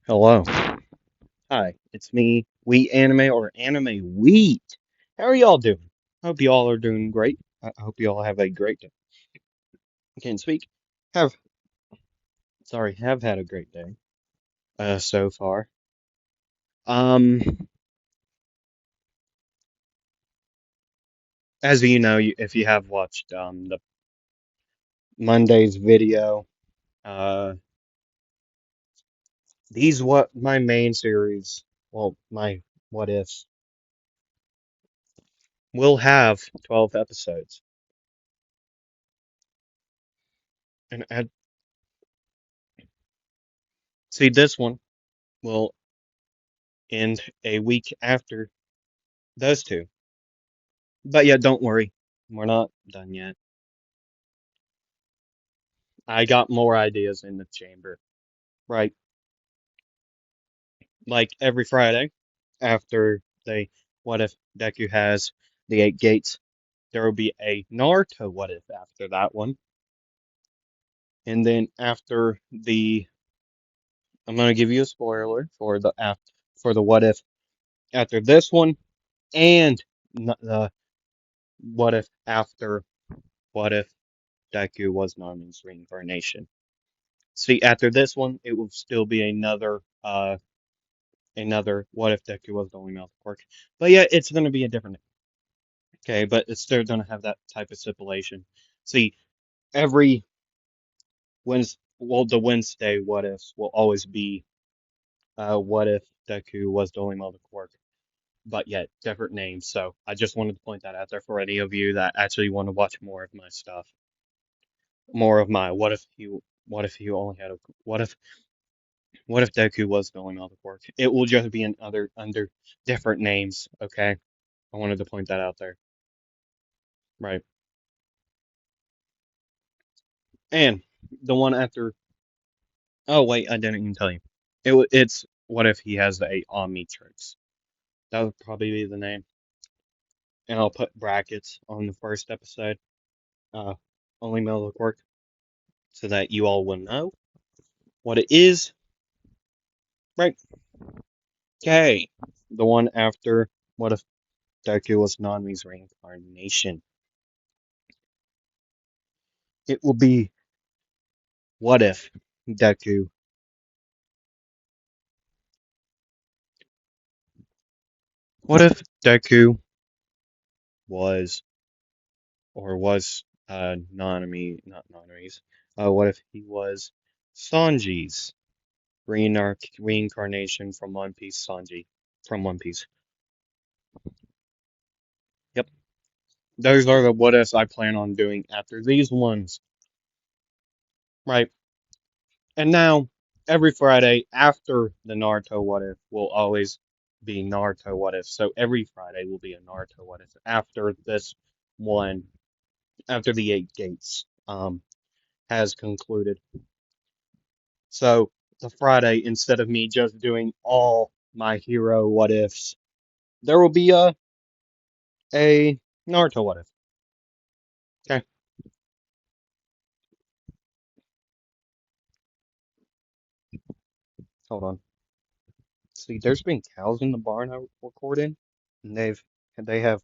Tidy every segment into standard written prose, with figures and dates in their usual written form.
Hello. Hi, it's me, WheatAnime or Anime Wheat. How are y'all doing? Hope y'all are doing great. I hope y'all have a great day. I can't speak. Have have had a great day so far. Um, as you know, if you have watched the Monday's video, uh, these what my main series, well, my what ifs will have 12 episodes, and see this one will end a week after those two. But yeah, don't worry. We're not done yet. I got more ideas in the chamber. Right. Like every Friday after they what if Deku has the eight gates, there will be a Naruto what if after that one. And then after the I'm gonna give you a spoiler for the what if after this one and the what if after what if Deku was Nami's reincarnation. See, after this one, it will still be another what if Deku was the only mouth quirk. But yeah, it's gonna be a different okay, but it's still gonna have that type of stipulation. See, every the Wednesday what ifs will always be what if Deku was the only mouth quirk. But yet different names. So I just wanted to point that out there for any of you that actually want to watch more of my stuff. More of my what if you only had a what if Deku was the only mouth quirk? It will just be in other under different names, okay? I wanted to point that out there. Right. And the one after. Oh wait, I didn't even tell you. It's what if he has the Omnitrix? That would probably be the name. And I'll put brackets on the first episode. Uh, only male quirk, so that you all will know what it is. Right. Okay. The one after what if Deku was Nami's reincarnation? It will be what if Deku. What if Deku was was not Nanami's. What if he was Sanji's reincarnation from One Piece? Sanji from One Piece. Yep, those are the what ifs I plan on doing after these ones. Right, and now every Friday after the Naruto what if will always be Naruto what if. So every Friday will be a Naruto what if after this one, after the eight gates has concluded. So the Friday, instead of me just doing all my hero what ifs, there will be a Naruto what if. Okay, hold on. See, there's been cows in the barn I record in, and they have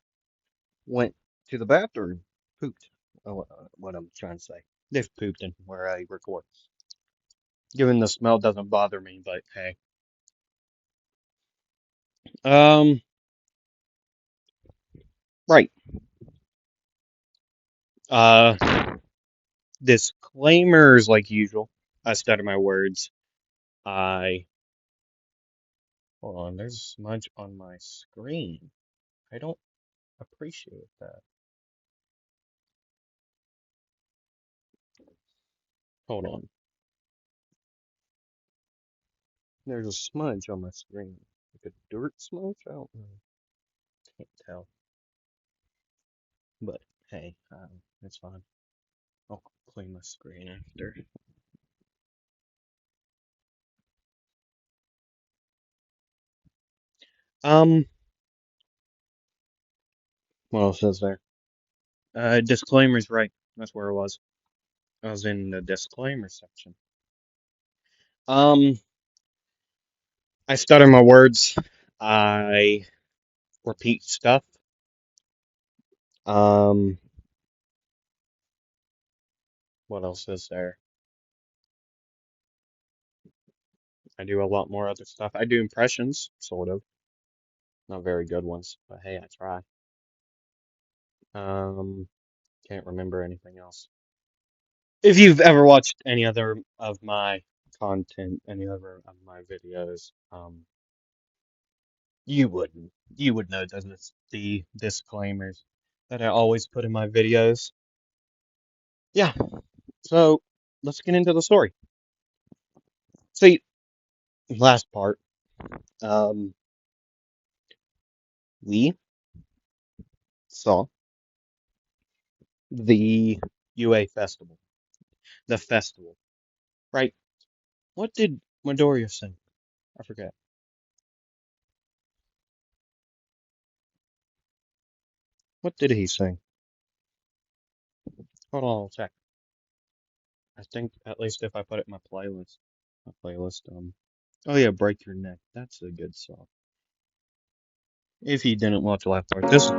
went to the bathroom, pooped. Oh, what I'm trying to say. They've pooped in where I record. Given the smell doesn't bother me, but hey. Um, right. Uh, disclaimers like usual. I stutter my words. I Hold on, there's a smudge on my screen. I don't appreciate that. Hold on. There's a smudge on my screen. Like a dirt smudge? I don't know. Can't tell. But hey, it's fine. I'll clean my screen after. Um, what else is there? Disclaimers, right. That's where I was. I was in the disclaimer section. Um, I stutter my words. I repeat stuff. Um, what else is there? I do a lot more other stuff. I do impressions, sort of. Not very good ones, but hey, I try. Um, can't remember anything else. If you've ever watched any other of my content, any other of my videos, you wouldn't. You would know the disclaimers that I always put in my videos. Yeah, so let's get into the story. See, last part, um, we saw the UA festival. The festival, right? What did Midoriya sing? I forget. What did he sing? Hold on, I'll check. I think at least if I put it in my playlist, oh yeah, Break Your Neck. That's a good song. If you didn't watch the last part, this is what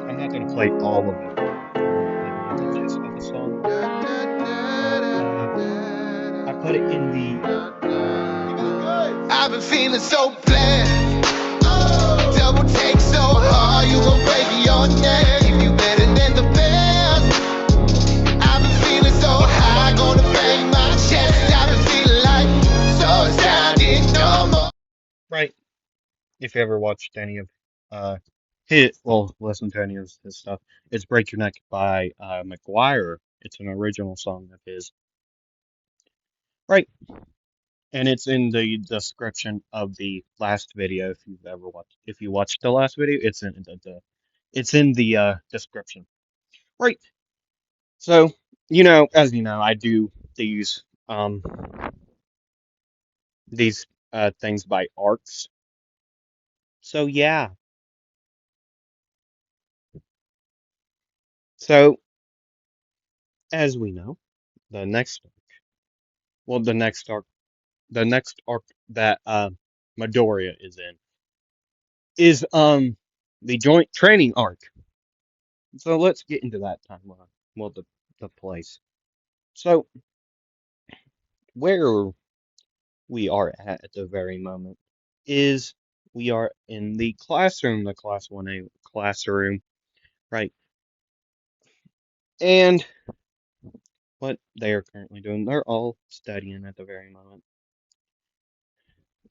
I'm not gonna play all of it. Like not the gist of the song, but I put it in the I've been feeling so bland. Double take so hard, you gon' break your neck. If you better than the best. I've been feeling so high, gonna bang my chest. I've been feeling like so excited, no more. right. If you ever watched any of hit well, listen to any of his stuff, it's Break Your Neck by McGuire. It's an original song of his, right? And it's in the description of the last video. If you watched the last video, it's in the description, right? So, as you know, I do these um these things by arcs. So yeah, so as we know, the next well, the next arc that Midoriya is in is the joint training arc. So let's get into that timeline. Well, the place. So where we are at the very moment is we are in the classroom, the class 1A classroom, right? And what they are currently doing, they're all studying at the very moment,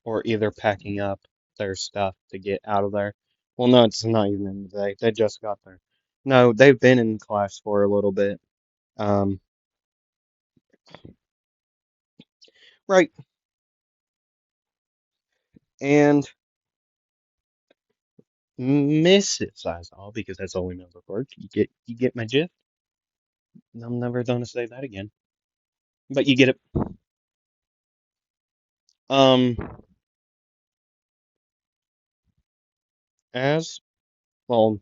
or either packing up their stuff to get out of there. Well, no, it's not even in the day. They just got there. No, they've been in class for a little bit. Um, right. And Mrs. Sizal, because that's all we know the word. You get my gist? I'm never gonna say that again. But you get it. Um, as well,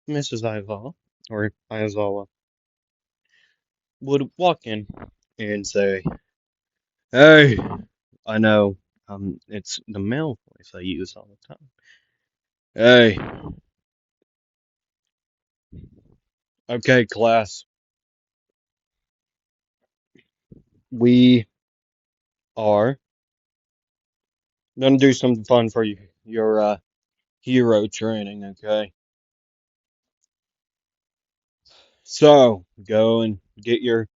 Mrs. Aizawa or Aizawa would walk in and say, "Hey, I know, it's the male voice I use all the time. Hey, okay, class, we are gonna do something fun for you, your hero training, okay? So go and get your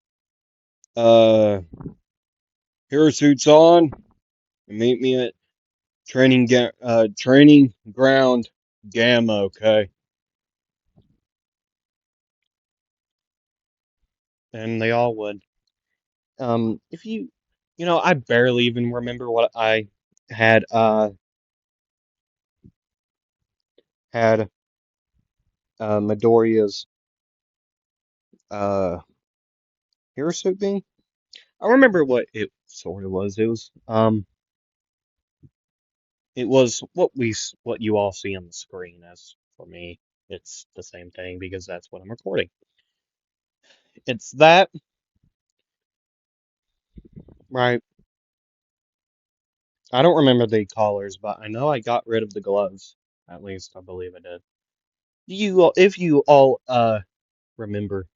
uh hero suits on and meet me at training ground Gamma, okay?" And they all would. If I barely even remember what I had had Midoriya's uh hero suit being. I remember what it sort of was. It was what you all see on the screen. As for me, it's the same thing because that's what I'm recording. It's that, right? I don't remember the collars, but I know I got rid of the gloves. At least I believe I did. If you all remember,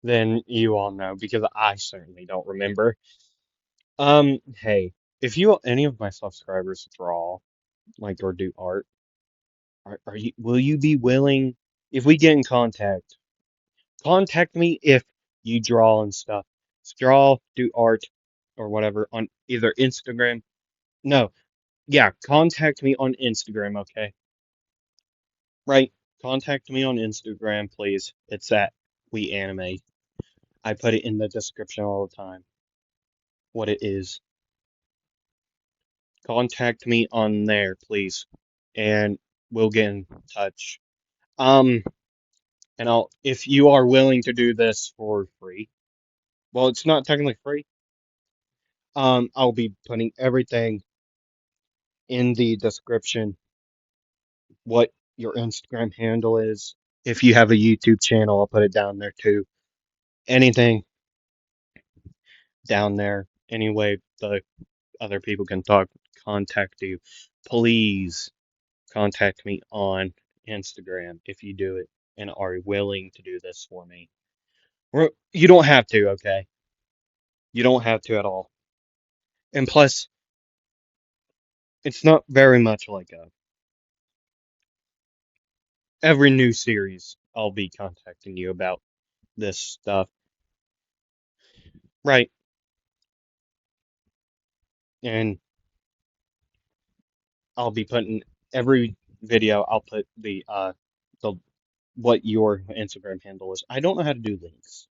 then you all know because I certainly don't remember. Hey, if you any of my subscribers draw like or do art, are you will you be willing if we get in contact? Contact me if you draw and stuff. Draw, do art or whatever on either Instagram. No, yeah, contact me on Instagram, okay? Right. Contact me on Instagram, please. It's at WheatAnime. I put it in the description all the time. What it is. Contact me on there, please, and we'll get in touch. Um, and I'll if you are willing to do this for free. Well, it's not technically free. I'll be putting everything in the description. What your Instagram handle is. If you have a YouTube channel, I'll put it down there too. Anything down there. Anyway, the other people can contact you. Please contact me on Instagram if you do it and are willing to do this for me. You don't have to, okay? You don't have to at all. And plus, it's not very much like every new series I'll be contacting you about this stuff. Right. And I'll be putting every video I'll put the what your Instagram handle is. I don't know how to do links.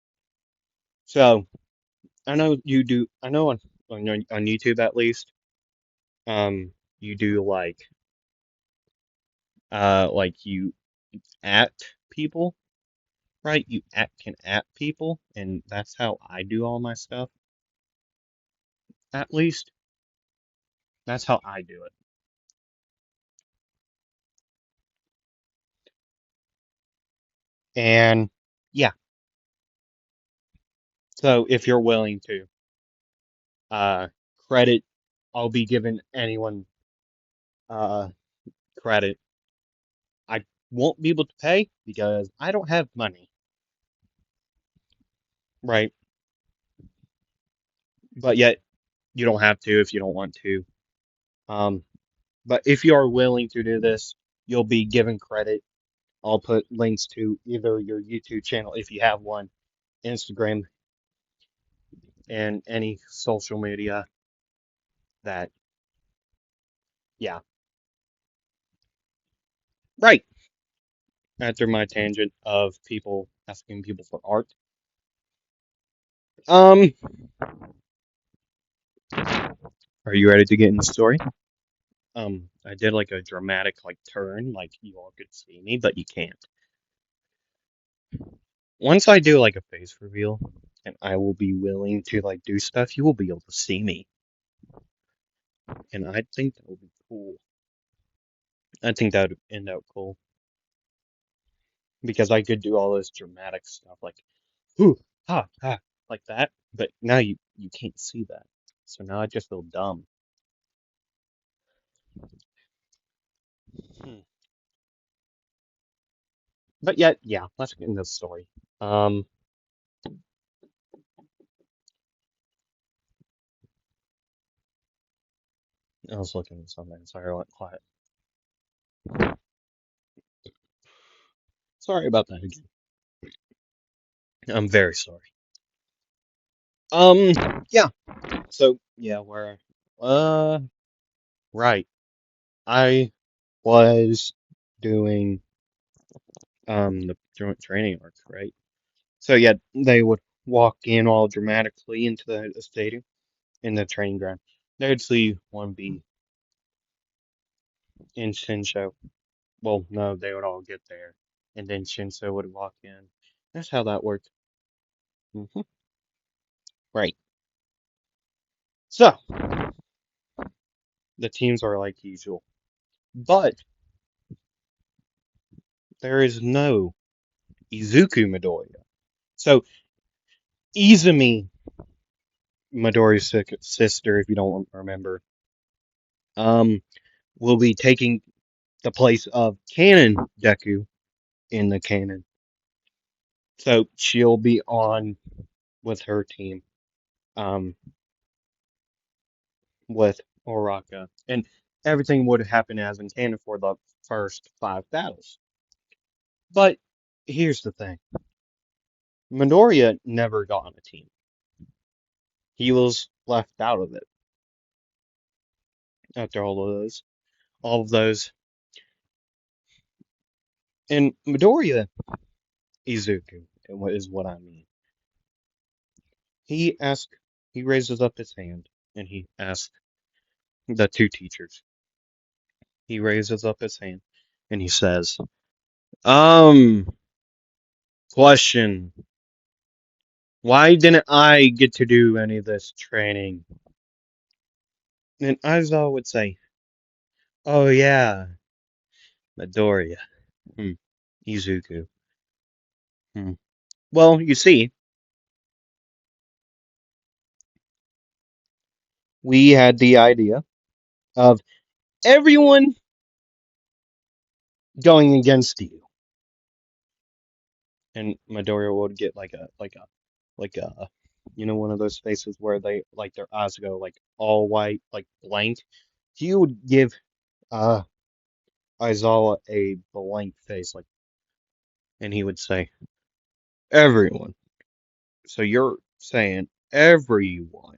So I know you do. I know on YouTube at least. You do like you at people, right? You can at people, and that's how I do all my stuff. At least that's how I do it. And yeah, so if you're willing to, uh, credit, I'll be giving anyone uh credit. I won't be able to pay because I don't have money, right? But yet you don't have to if you don't want to. Um, but if you are willing to do this, you'll be given credit. I'll put links to either your YouTube channel if you have one, Instagram, and any social media that, yeah, right. After my tangent of people asking people for art. Um, are you ready to get in the story? I did like a dramatic like turn, like you all could see me, but you can't. Once I do like a face reveal, and I will be willing to like do stuff, you will be able to see me, and I think that would be cool. I think that would end up cool because I could do all this dramatic stuff like, whoo, ha, ha, like that. But now you can't see that, so now I just feel dumb. Hmm. But yet, yeah, let's get into the story. Um, I was looking at something. Sorry, I went quiet. Sorry about that again. I'm very sorry. Um, yeah. So yeah, where, uh, right. I was doing the joint training arc, right? So yeah, they would walk in all dramatically into the stadium in the training ground. They'd see one be in Shinsho. Well, no, they would all get there, and then Shinso would walk in. That's how that worked. Right. So the teams are like usual, but there is no Izuku Midoriya. So Izumi Midoriya's sister, if you don't remember, um, will be taking the place of Canon Deku in the canon. So she'll be on with her team, um, with Oraka. And everything would happen as in canon for the first five battles. But here's the thing. Midoriya never got on a team. He was left out of it after all of those. And Midoriya Izuku is what I mean. He asks, he raises up his hand and he asks the two teachers. He raises up his hand and he says, Um, question. Why didn't I get to do any of this training? And Aizawa would say, Oh yeah, Midoriya. Hmm. Izuku. Hmm. Well, you see, we had the idea of everyone going against you. And Midoriya would get like a one of those faces where they like their eyes go like all white, like blank. He would give uh Aizawa a blank face, like, and he would say, Everyone. So you're saying everyone,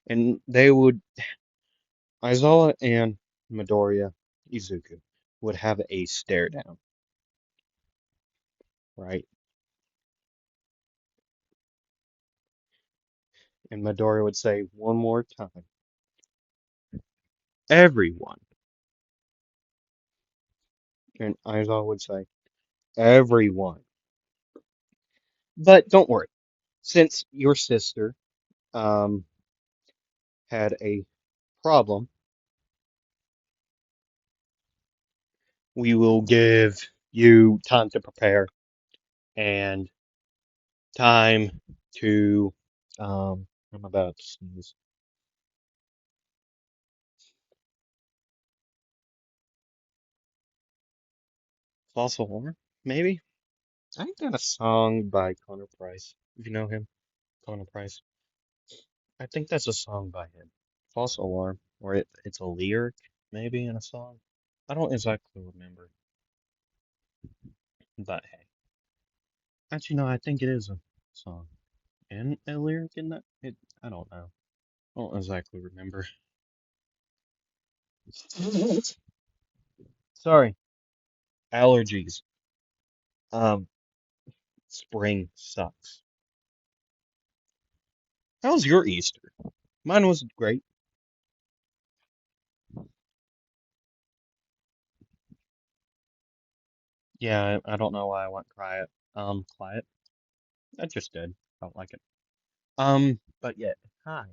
and they would Aizawa and Midoriya Izuku would have a stare down, right? And Midoriya would say one more time, everyone, and Aizawa would say, everyone. But don't worry, since your sister um had a problem, we will give you time to prepare and time to I'm about to sneeze. Fossil Horror, maybe? I think got a song by Connor Price. If you know him, Connor Price. I think that's a song by him. False alarm, or it's a lyric, maybe in a song. I don't exactly remember, but hey, actually no, I think it is a song and a lyric in that. I don't know. I don't exactly remember. Sorry, allergies. Um, spring sucks. How was your Easter? Mine was great. Yeah, I don't know why I went quiet. Quiet. I just did. Felt like it. But yeah, hi.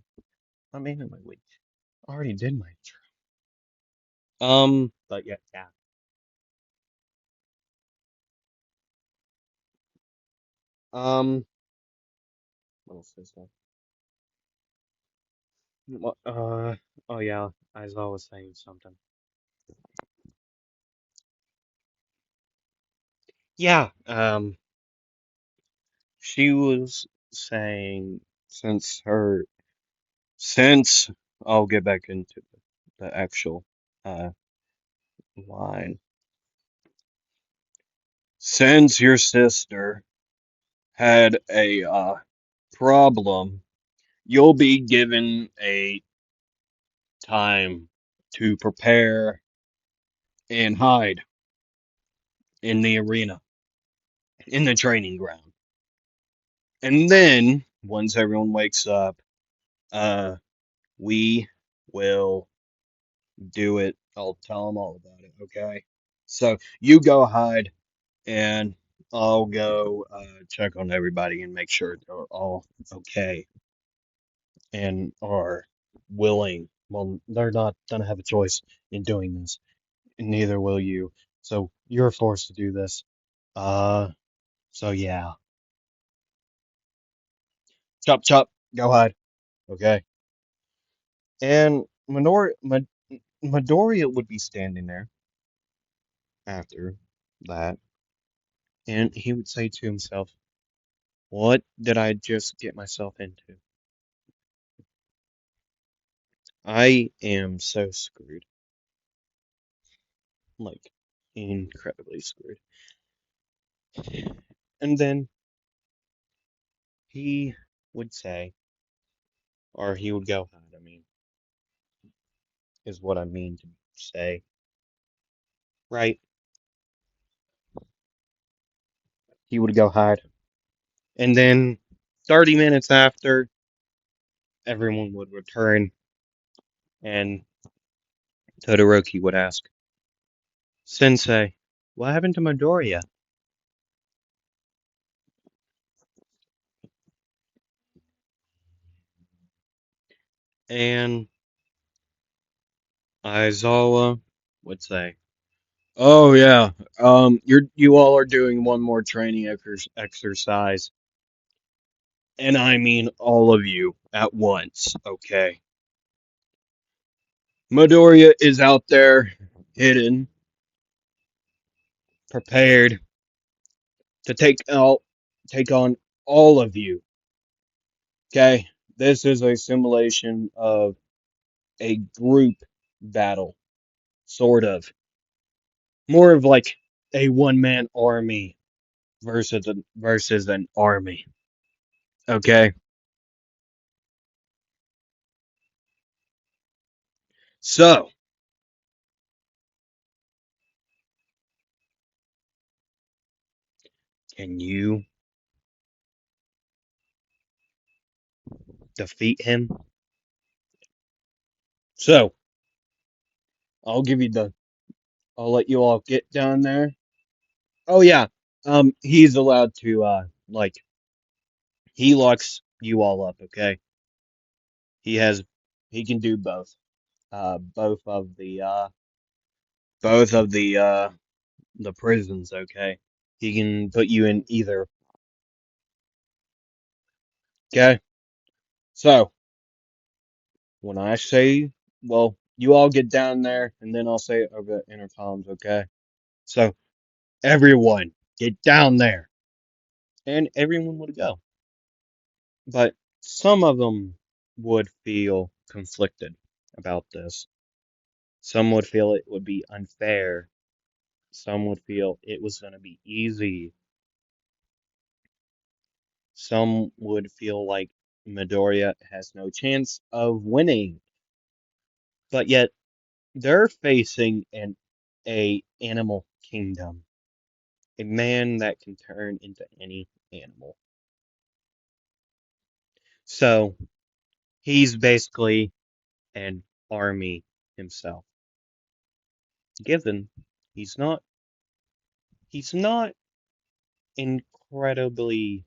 I'm in my week. Already did my intro. But yeah, yeah. Um, what else is there? What, oh yeah, I was always saying something. Yeah, she was saying since I'll get back into the actual uh line. Since your sister had a problem, you'll be given a time to prepare and hide in the arena, in the training ground. And then, once everyone wakes up, uh, we will do it. I'll tell them all about it, okay? So you go hide, and I'll go check on everybody and make sure they're all okay and are willing. Well, they're not gonna have a choice in doing this, and neither will you. So you're forced to do this. Uh, so yeah. Chop, chop, go hide. Okay. And Midoriya would be standing there after that, and he would say to himself, "What did I just get myself into? I am so screwed. Like, incredibly screwed." And then he would say, or he would go hide, I mean, is what I mean to say, right? He would go hide. And then 30 minutes after, everyone would return, and Todoroki would ask, Sensei, what happened to Midoriya? And Aizawa would say, "Oh yeah, you all are doing one more training exercise, and I mean all of you at once, okay? Midoriya is out there, hidden, prepared to take on all of you, okay? This is a simulation of a group battle, sort of, more of like a one-man army versus an army, okay? So." Can you defeat him? So, I'll give you the. I'll let you all get down there. Oh yeah. He's allowed to like he locks you all up. Okay. He has. He can do both. Both of the prisons. Okay. He can put you in either. Okay. So when I say, well, you all get down there, and then I'll say it over the intercoms. Okay. So everyone get down there, and everyone would go. But some of them would feel conflicted about this. Some would feel it would be unfair. Some would feel it was going to be easy. Some would feel like Midoriya has no chance of winning. But yet they're facing a animal kingdom, a man that can turn into any animal. So he's basically an army himself. Given he's not incredibly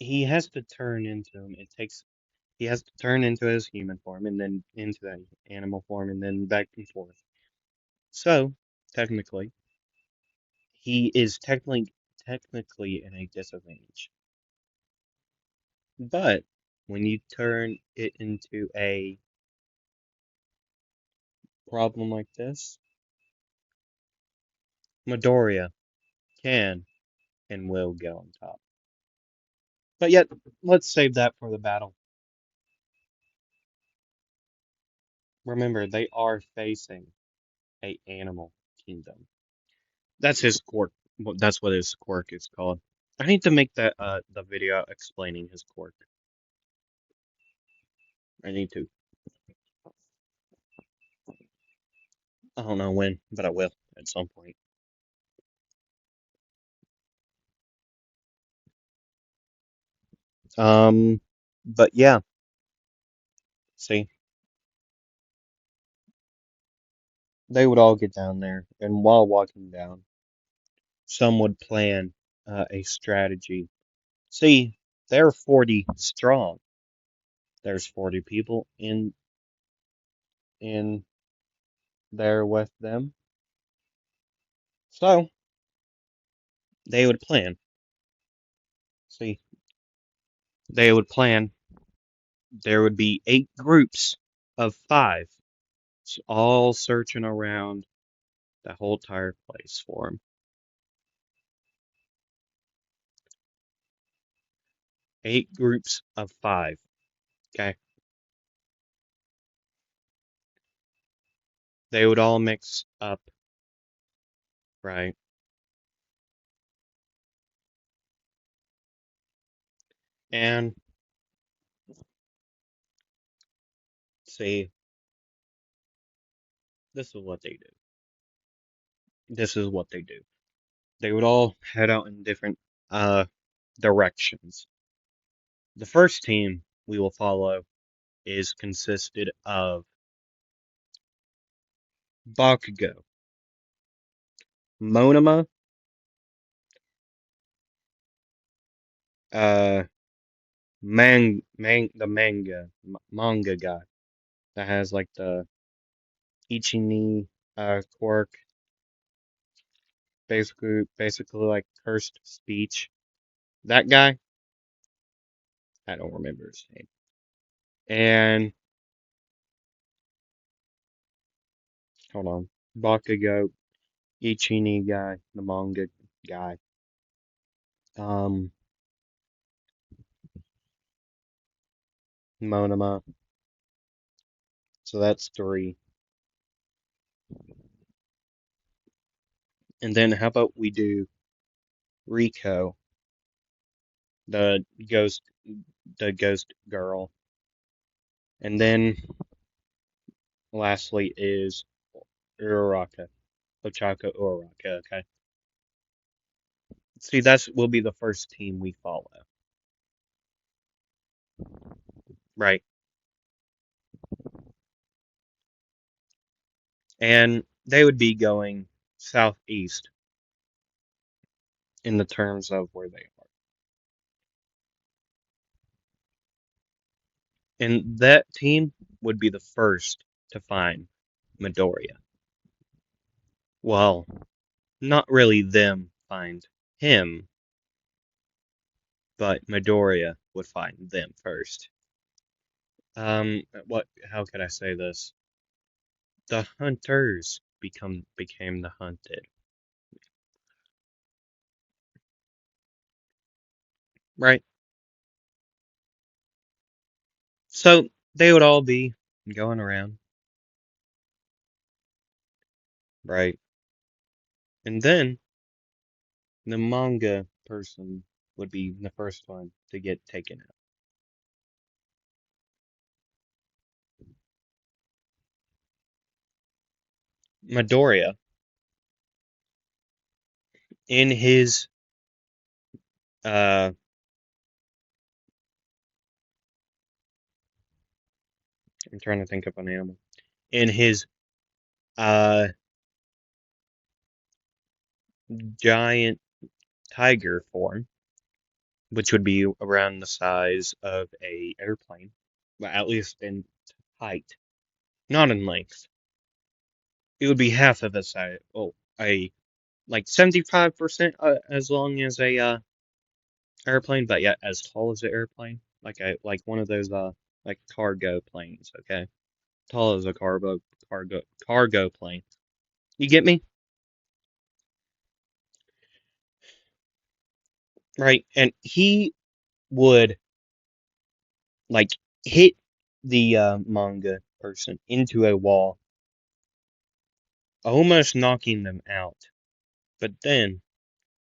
he has to turn into him. He has to turn into his human form and then into that animal form and then back and forth. So technically, he is technically in a disadvantage. But when you turn it into a problem like this, Midoriya can and will go on top. But yet, let's save that for the battle. Remember, they are facing a animal kingdom. That's his quirk. That's what his quirk is called. I need to make that the video explaining his quirk. I need to. I don't know when, but I will at some point. Um, but yeah, see, they would all get down there, and while walking down, some would plan a strategy. See, they're 40 strong. There's 40 people in there with them, so they would plan. See, They would plan. There would be 8 groups of 5, all searching around the whole entire place for him. 8 groups of 5. Okay, they would all mix up, right? And see, this is what they do. This is what they do. They would all head out in different uh directions. The first team we will follow is consisted of Bakugo, Monoma, uh, manga guy that has like the Ichini quirk, basically like cursed speech. That guy, I don't remember his name. And hold on, Bakugo, Ichini guy, the manga guy. Um, Monoma. So that's 3. And then how about we do Rico, the ghost, the ghost girl. And then lastly is Uraraka, Ochaka Uraraka. Okay. See, that's will be the first team we follow. Right. And they would be going southeast in the terms of where they are. And that team would be the first to find Midoriya. Well, not really them find him, but Midoriya would find them first. How could I say this? The hunters became the hunted. Right? So they would all be going around, right? And then the manga person would be the first one to get taken out. Midoriya, in his uh I'm trying to think of an animal. In his uh giant tiger form, which would be around the size of a airplane, well, at least in height, not in length. It would be half of the size. Oh, a like 75% as long as a airplane, but yet as tall as an airplane, like one of those like cargo planes. Okay, tall as a cargo plane. You get me? Right? And he would like hit the manga person into a wall, almost knocking them out. But then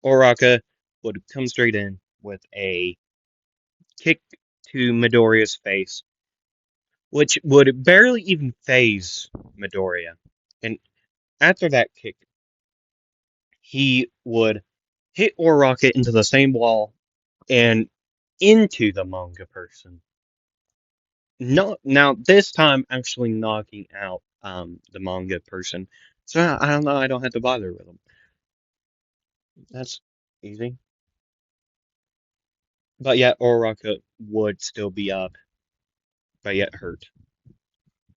Oraka would come straight in with a kick to Midoriya's face, which would barely even phase Midoriya. And after that kick, he would hit Oraka into the same wall and into the manga person. No, now this time actually knocking out the manga person. So I don't know. I don't have to bother with him. That's easy. But yet Oraka would still be up, but yet hurt.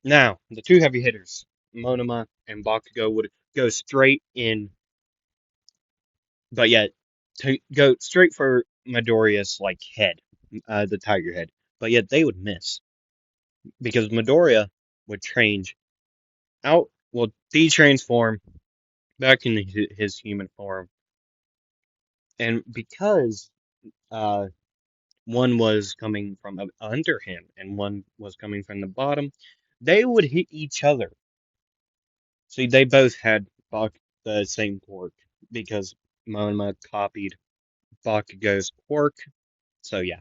Now the two heavy hitters, Monoma and Bakugo, would go straight in, but yet to go straight for Midoriya's like head. the tiger head, but yet they would miss because Midoriya would change out, well, de-transform back into his human form, and because uh, one was coming from under him and one was coming from the bottom, they would hit each other. See, they both had the same quirk because Monoma copied Bakugo's quirk. So yeah,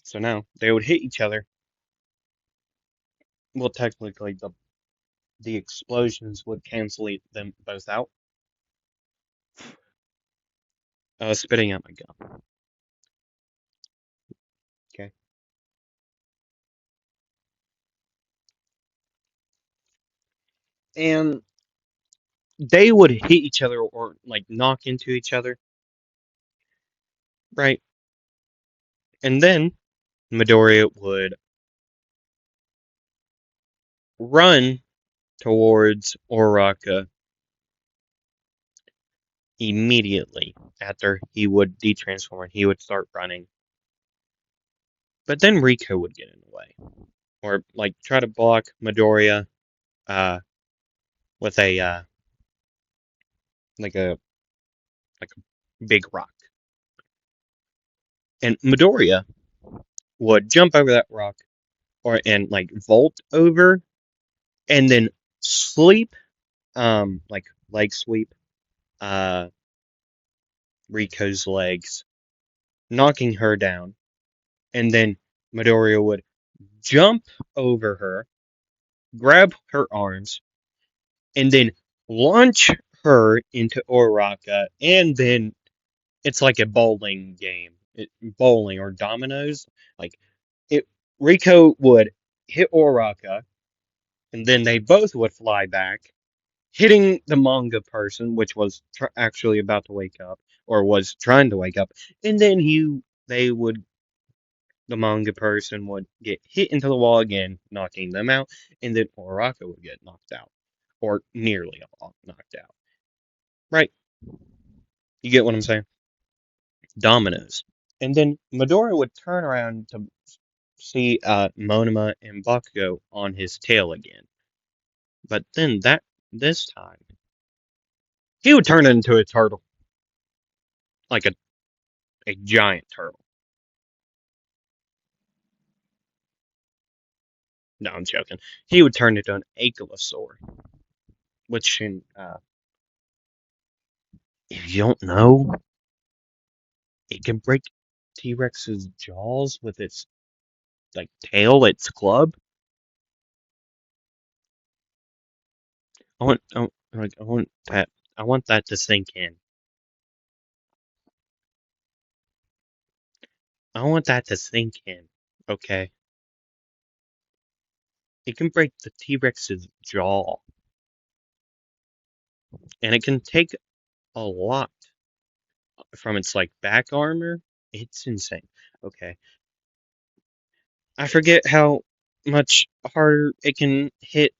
so now they would hit each other. Well, technically, the explosions would cancel them both out. Spitting out my gum. Okay, and they would hit each other or like knock into each other, right? And then Midoriya would run towards Oraka immediately after he would detransform. He would start running, but then Rico would get in the way, or like try to block Midoriya uh, with a like a like a big rock, and Midoriya would jump over that rock or and like vault over and then sleep like leg sweep uh Riko's legs, knocking her down, and then Midoriya would jump over her, grab her arms, and then launch her into Oraka, and then it's like a bowling game, bowling or dominoes. Like it, Rico would hit Oraka, and then they both would fly back, hitting the manga person, which was actually about to wake up or was trying to wake up, and then they would the manga person would get hit into the wall again, knocking them out, and then Oraka would get knocked out, or nearly knocked out. Right? You get what I'm saying? Dominoes. And then Midori would turn around to see Monoma and Bakugo on his tail again. But then this time he would turn into a turtle, like a giant turtle. No, I'm joking. He would turn into an ankylosaur, which if you don't know, it can break T Rex's jaws with its like tail, its club. I want that. I want that to sink in. I want that to sink in. Okay, it can break the T Rex's jaw, and it can take a lot from its like back armor. It's insane. Okay, I forget how much harder it can hit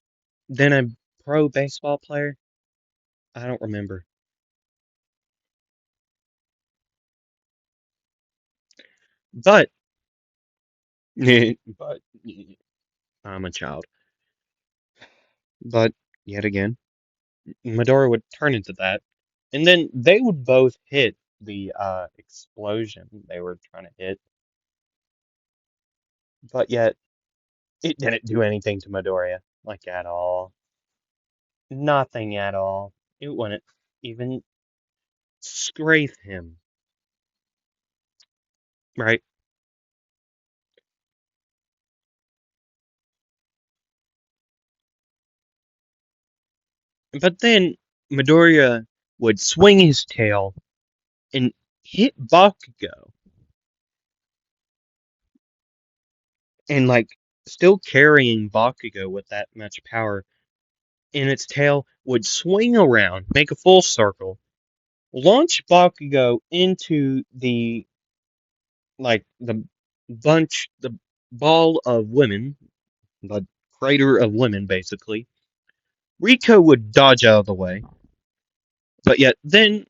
than a pro baseball player. I don't remember, but but I'm a child. But yet again, Midori would turn into that, and then they would both hit the explosion they were trying to hit, but yet it didn't do anything to Midoriya, like at all. Nothing at all. It wouldn't even scrape him, right? But then Midoriya would swing his tail and hit Bakugo, and like still carrying Bakugo with that much power, and its tail would swing around, make a full circle, launch Bakugo into the ball of women, the crater of women, basically. Rico would dodge out of the way, but yet then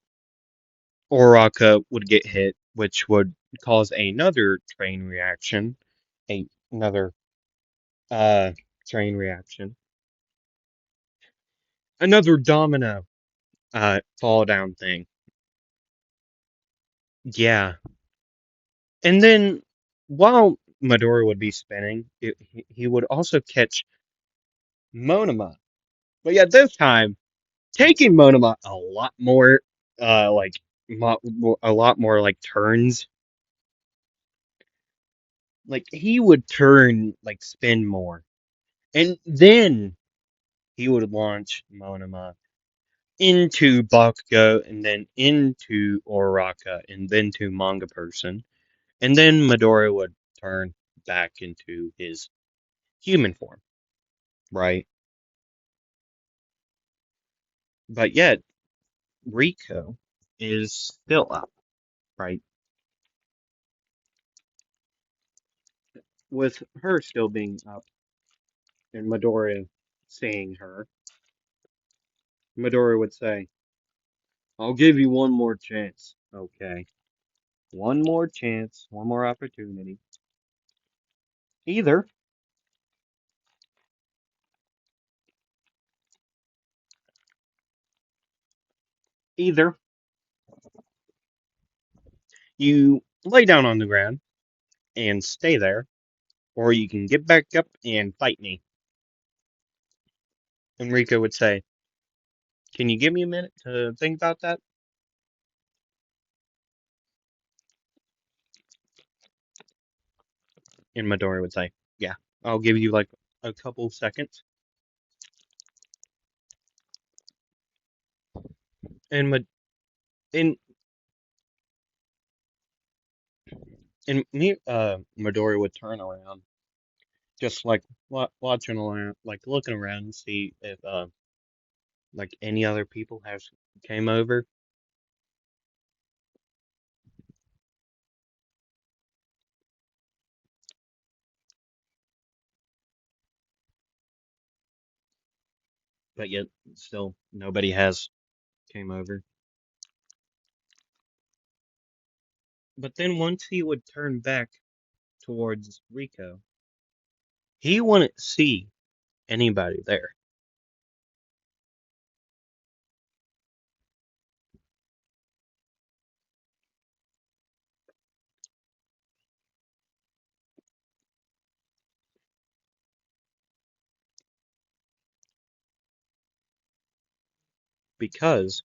Oraka would get hit, which would cause another train reaction, another uh train reaction, another domino fall down thing. Yeah, and then while Midori would be spinning, he would also catch Monoma. But yeah, this time taking Monoma a lot more, like a lot more like turns. Like he would turn, like spin more, and then he would launch Monoma into Bakugo, and then into Oraka, and then to Manga Person, and then Midori would turn back into his human form, right? But yet Rico is still up, right? With her still being up and Midori seeing her, Midori would say, I'll give you one more chance. Okay. One more chance, one more opportunity. Either, either you lay down on the ground and stay there, or you can get back up and fight me. And Rico would say, can you give me a minute to think about that? And Midori would say, yeah, I'll give you like a couple seconds. And and Midori would turn around, just like watching around, like looking around and see if like any other people have came over. But yet still nobody has came over. But then once he would turn back towards Rico, he wouldn't see anybody there because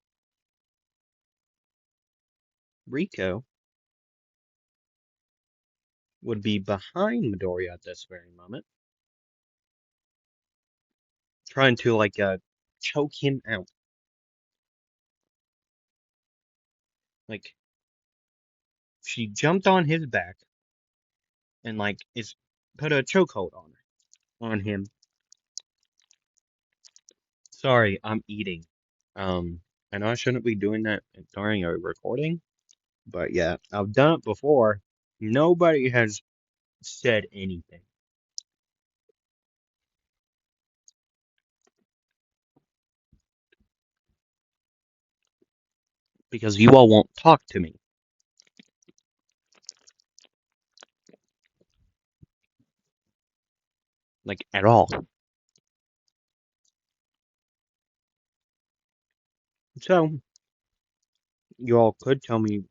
Rico would be behind Midori at this very moment, trying to like choke him out. Like she jumped on his back and like is put a chokehold on him. Sorry, I'm eating. I know I shouldn't be doing that during a recording, but yeah, I've done it before. Nobody has said anything because you all won't talk to me, like at all. So you all could tell me,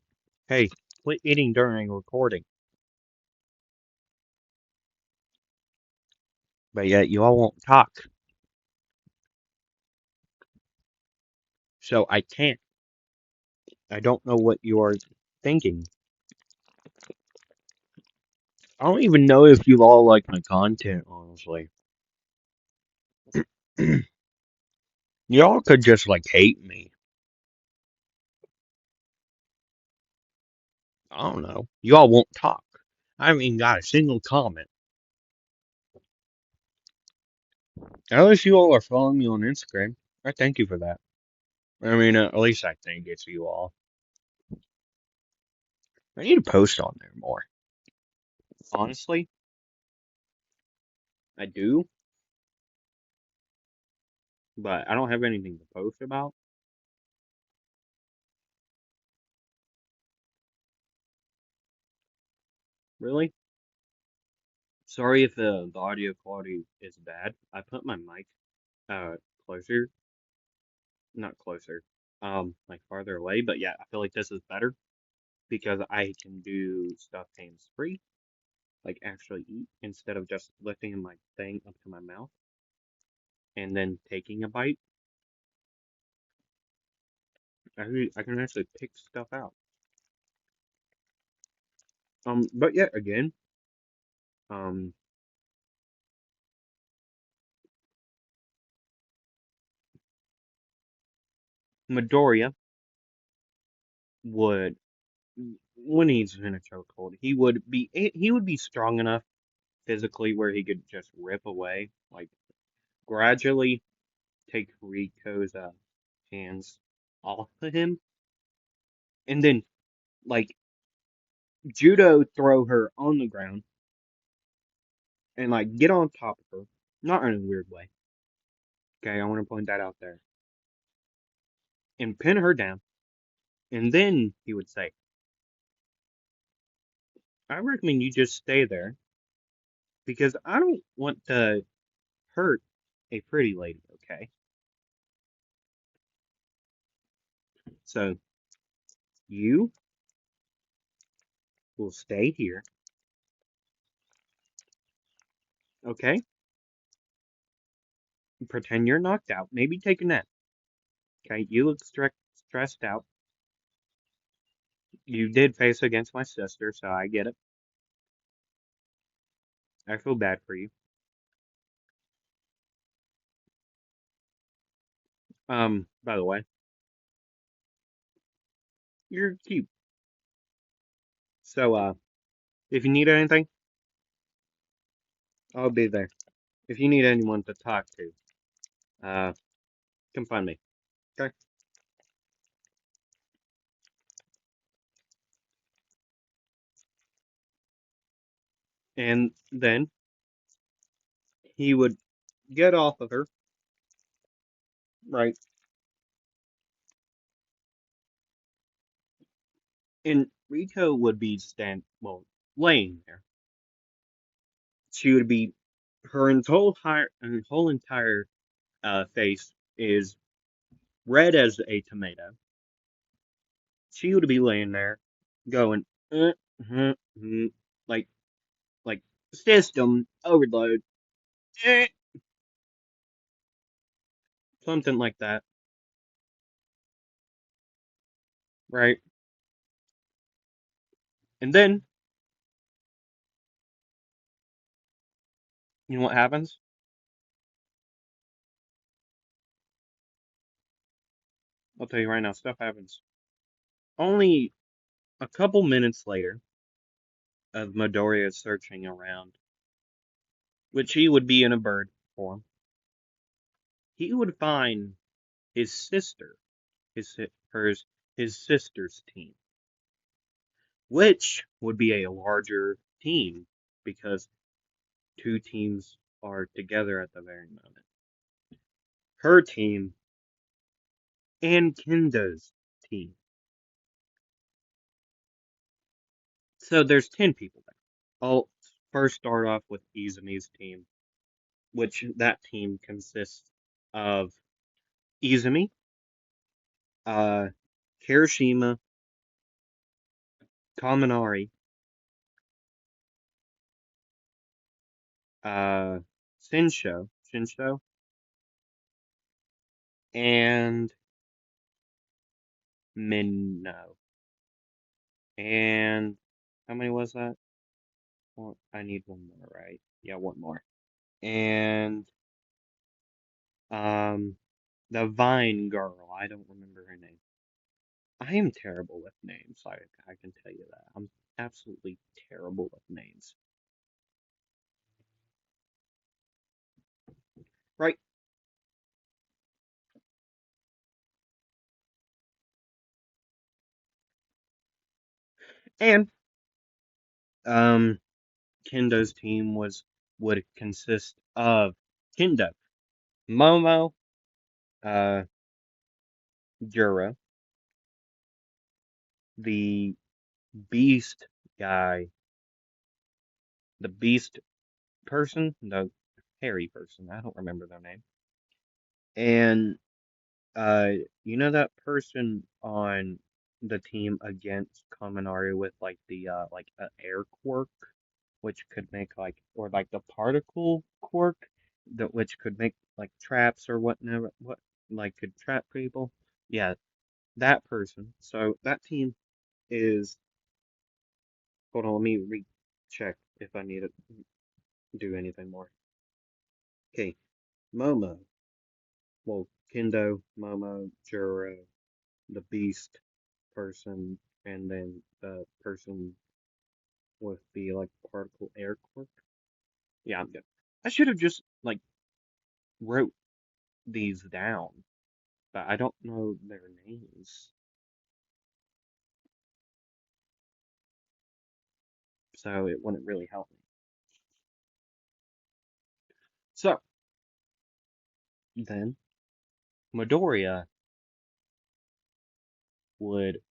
hey, quit eating during a recording, but yet you all won't talk. So I can't. I don't know what you are thinking. I don't even know if you all like my content, honestly. Y'all could just like hate me. I don't know. You all won't talk. I haven't even got a single comment. At least you all are following me on Instagram. I thank you for that. I mean, at least I think it's you all. I need to post on there more. Honestly, I do, but I don't have anything to post about. Really? Sorry if the audio quality is bad. I put my mic uh closer, not closer, like farther away. But yeah, I feel like this is better because I can do stuff hands free, like actually eat instead of just lifting my thing up to my mouth and then taking a bite. I can actually pick stuff out. But yet again, um, Midoriya would, when he's in a chokehold, he would be strong enough physically where he could just rip away, like gradually take Rico's hands off of him, and then like judo throw her on the ground and like get on top of her, not in a weird way. Okay, I want to point that out there, and pin her down, and then he would say, "I recommend you just stay there because I don't want to hurt a pretty lady." Okay, so you will stay here. Okay, pretend you're knocked out. Maybe take a nap. Okay, you look stressed out. You did face against my sister, so I get it. I feel bad for you. By the way, you're cute. So, if you need anything, I'll be there. If you need anyone to talk to, uh, come find me. Okay? And then he would get off of her, right? And Rico would be laying there. She would be, her whole entire, face is red as a tomato. She would be laying there going, like, like, system overload, eh, something like that, right? And then, you know what happens? I'll tell you right now, stuff happens. Only a couple minutes later of Midoriya searching around, which he would be in a bird form, he would find his sister, hers, his sister's team, which would be a larger team because two teams are together at the very moment. Her team and Kendo's team. So there's 10 people there. I'll first start off with Izumi's team, which that team consists of Izumi, uh, Kirishima, Kaminari, uh, Shinsho, and Minno. And how many was that? Well, I need one more, right? Yeah, one more. And um, the Vine girl. I don't remember her name. I am terrible with names. I can tell you that. I'm absolutely terrible with names. Right? And um, Kendo's team would consist of Kendo, Momo, uh, Juro, the Beast guy. the beast person, the hairy person. I don't remember their name. And uh, you know that person on the team against Kaminari with like the like a air quirk, which could make like or like the particle quirk that which could make like traps or whatever what like could trap people. Yeah, that person. So that team is hold on, let me recheck if I need to do anything more. Okay, Momo. Well, Kendo, Momo, Juro, the Beast person, and then the person with the like particle air quirk. Yeah, I'm good. I should have just like wrote these down, but I don't know their names, so it wouldn't really help me. So then Midoriya would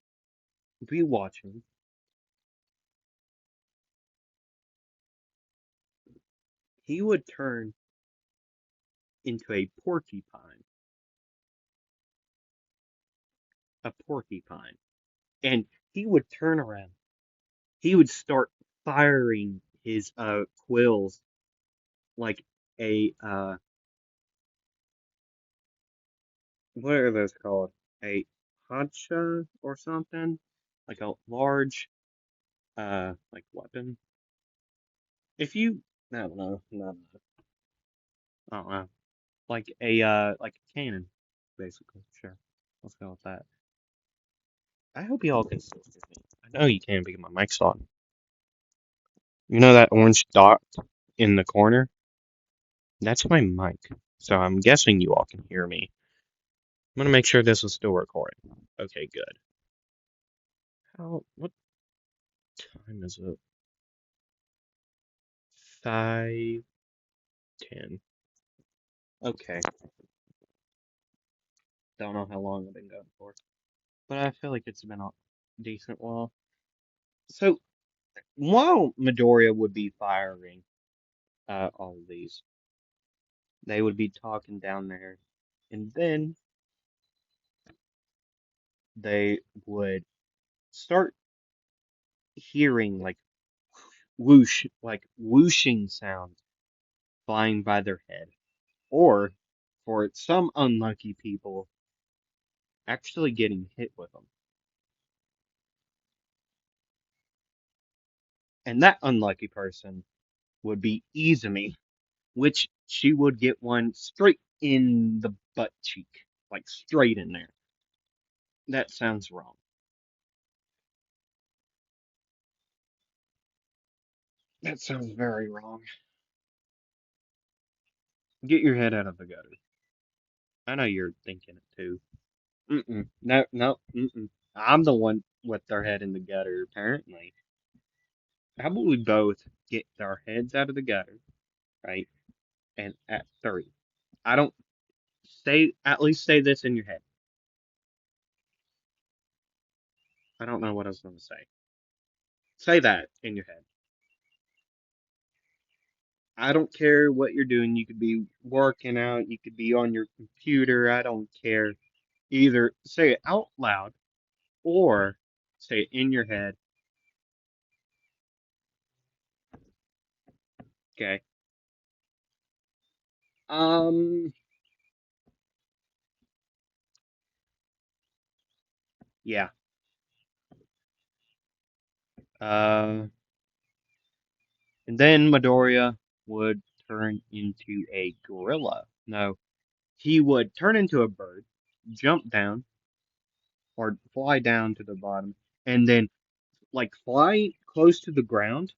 be watching. He would turn into a porcupine, and he would turn around. He would start firing his quills like a what are those called? A hacha or something? Like a large like weapon. If you I don't know, no, I don't know. Like a cannon, basically. Sure. Let's go with that. I hope y'all can still hear me. I know you can because my mic's on. You know that orange dot in the corner? That's my mic. So I'm guessing you all can hear me. I'm gonna make sure this is still recording. Okay, good. What time is it? 5:10. Okay. Don't know how long I've been going for, but I feel like it's been a decent while. So while Midoriya would be firing all of these, they would be talking down there, and then they would start hearing like whooshing sounds flying by their head, or for some unlucky people, actually getting hit with them. And that unlucky person would be Izumi, which she would get one straight in the butt cheek, like straight in there. That sounds wrong. That sounds very wrong. Get your head out of the gutter. I know you're thinking it too. Mm-mm. No, no, mm-mm. I'm the one with their head in the gutter, apparently. How about we both get our heads out of the gutter, right? And at three. I don't at least say this in your head. I don't know what I was going to say. Say that in your head. I don't care what you're doing. You could be working out, you could be on your computer. I don't care. Either say it out loud or say it in your head. Okay. Um, yeah. Uh, and then Midoriya would turn into a gorilla. No, he would turn into a bird, jump down, or fly down to the bottom, and then like fly close to the ground,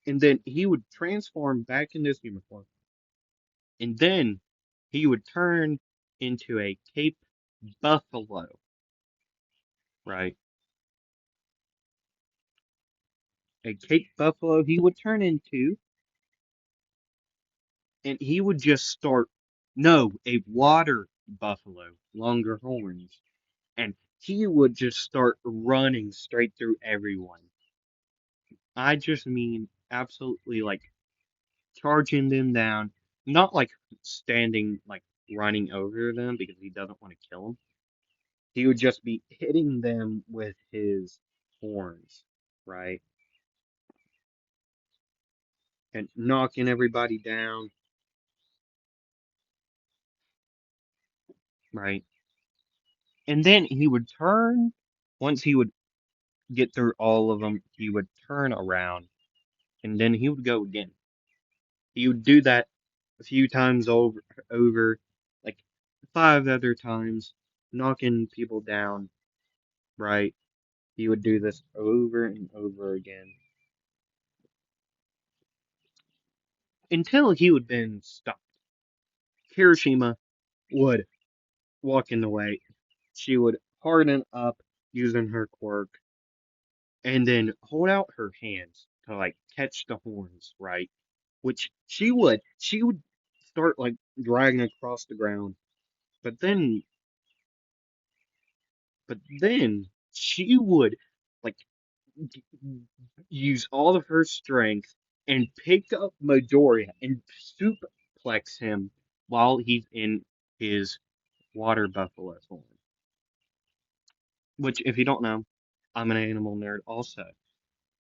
and then he would transform back into his human form, and then he would turn into a Cape Buffalo, right? A Cape Buffalo he would turn into, and he would just start, no, a water buffalo, longer horns, and he would just start running straight through everyone. I just mean absolutely like charging them down, not like standing like running over them because he doesn't want to kill them. He would just be hitting them with his horns, right? And knocking everybody down, right? And then he would turn, once he would get through all of them, he would turn around and then he would go again. He would do that a few times over, like 5 other times, knocking people down, right? He would do this over and over again until he would been stopped. Hiroshima would walk in the way. She would harden up using her quirk and then hold out her hands to like catch the horns, right? Which she would start like dragging across the ground, but then she would like use all of her strength and pick up Midoriya and suplex him while he's in his water buffalo form. Which, if you don't know, I'm an animal nerd also.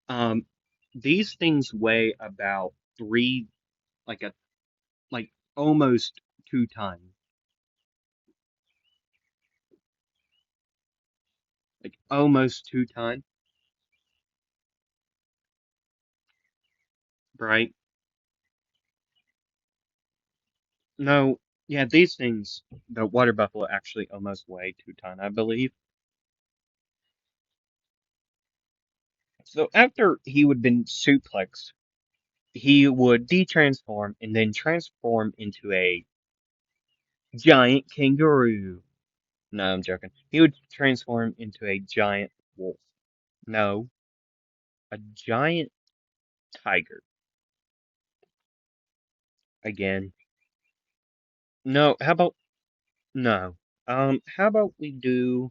Um, these things weigh about three, like a like almost 2 tons, like almost 2 tons, right? No, yeah, these things, the water buffalo actually almost weigh 2 tons, I believe. So after he would been suplexed, he would de-transform and then transform into a giant kangaroo. No, I'm joking. He would transform into a giant wolf. No, a giant tiger. Again. No, how about no? How about we do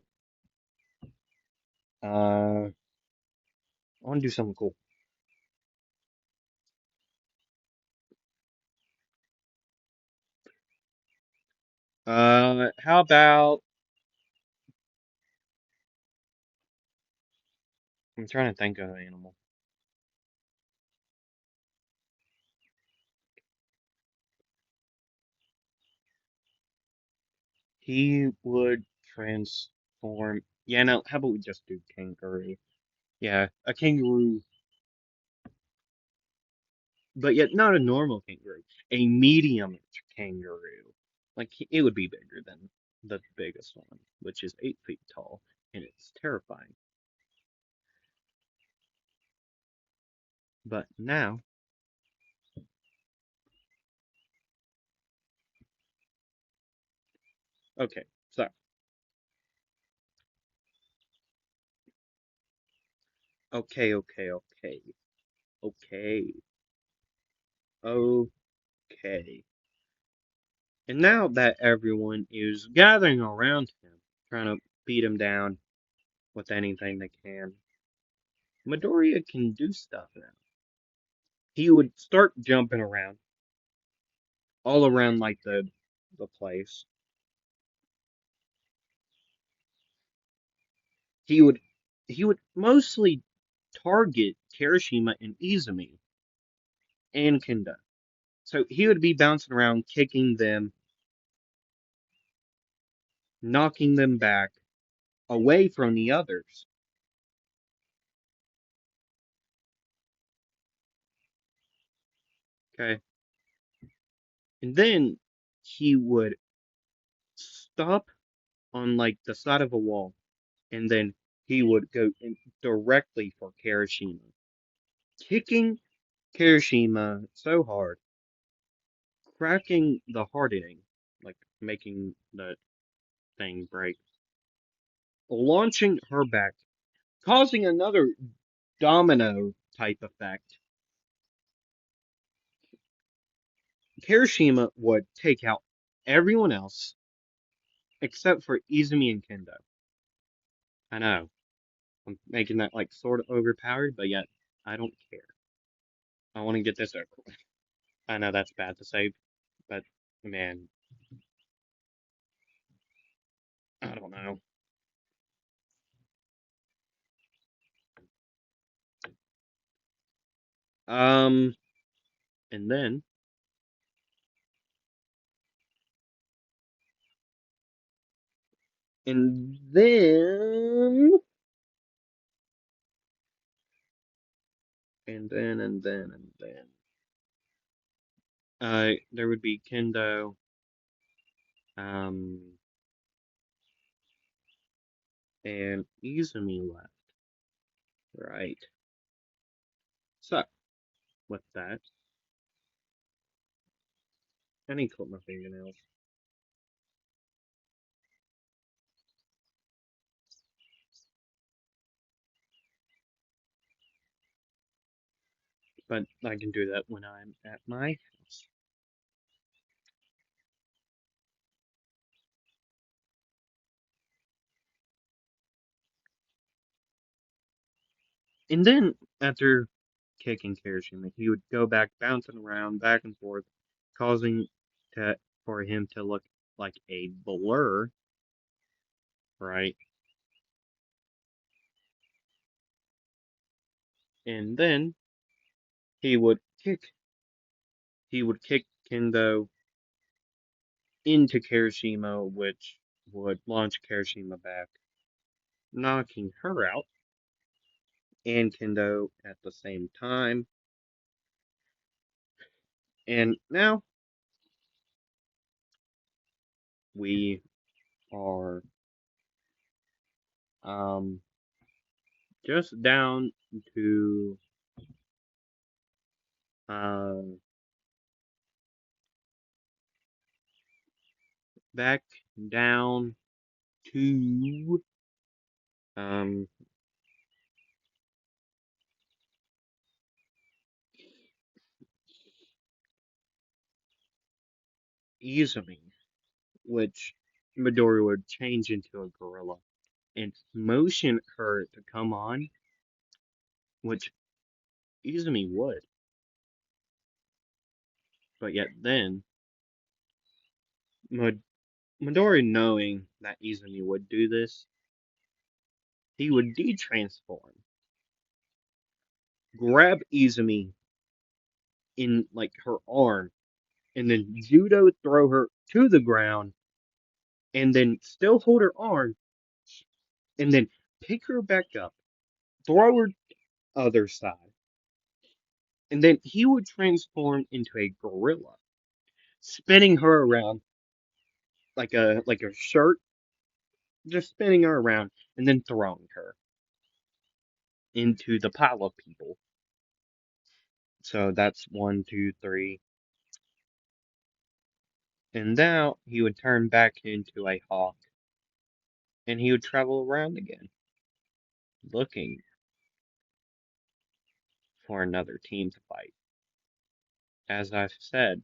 I want to do something cool. How about I'm trying to think of an animal. He would transform. Yeah, no, how about we just do kangaroo? Yeah, a kangaroo, but yet not a normal kangaroo, a medium kangaroo. Like it would be bigger than the biggest one, which is 8 feet tall, and it's terrifying. But now, okay, so okay, okay, okay, okay, okay. And now that everyone is gathering around him, trying to beat him down with anything they can, Midoriya can do stuff now. He would start jumping around, all around like the place. He would he would mostly target Kirishima and Izumi and Kenda. So he would be bouncing around, kicking them, knocking them back away from the others. Okay. And then he would stop on like the side of a wall, and then he would go in directly for Kirishima, kicking Kirishima so hard, cracking the hardening, like making the thing break, launching her back, causing another domino type effect. Kirishima would take out everyone else except for Izumi and Kendo. I know, I'm making that like sort of overpowered, but yet I don't care. I want to get this over with. I know that's bad to say, but man, I don't know. Um, and then, and then, and then. There would be Kendo, um, and Izumi left, right? So, with that, I need to clip my fingernails. But I can do that when I'm at my house. And then, after kicking Kirishima, he would go back, bouncing around, back and forth, causing to, for him to look like a blur, right? And then he would kick, he would kick Kendo into Kirishima, which would launch Kirishima back, knocking her out and Kendo at the same time. And now we are um just down to uh back down to um Izumi, which Midori would change into a gorilla and motion her to come on, which Izumi would. But yet then Midori, knowing that Izumi would do this, he would de-transform, grab Izumi in like her arm, and then judo throw her to the ground, and then still hold her arm, and then pick her back up, throw her other side, and then he would transform into a gorilla, spinning her around like a shirt, just spinning her around, and then throwing her into the pile of people. So that's one, two, three. And now he would turn back into a hawk, and he would travel around again, looking for another team to fight. As I've said,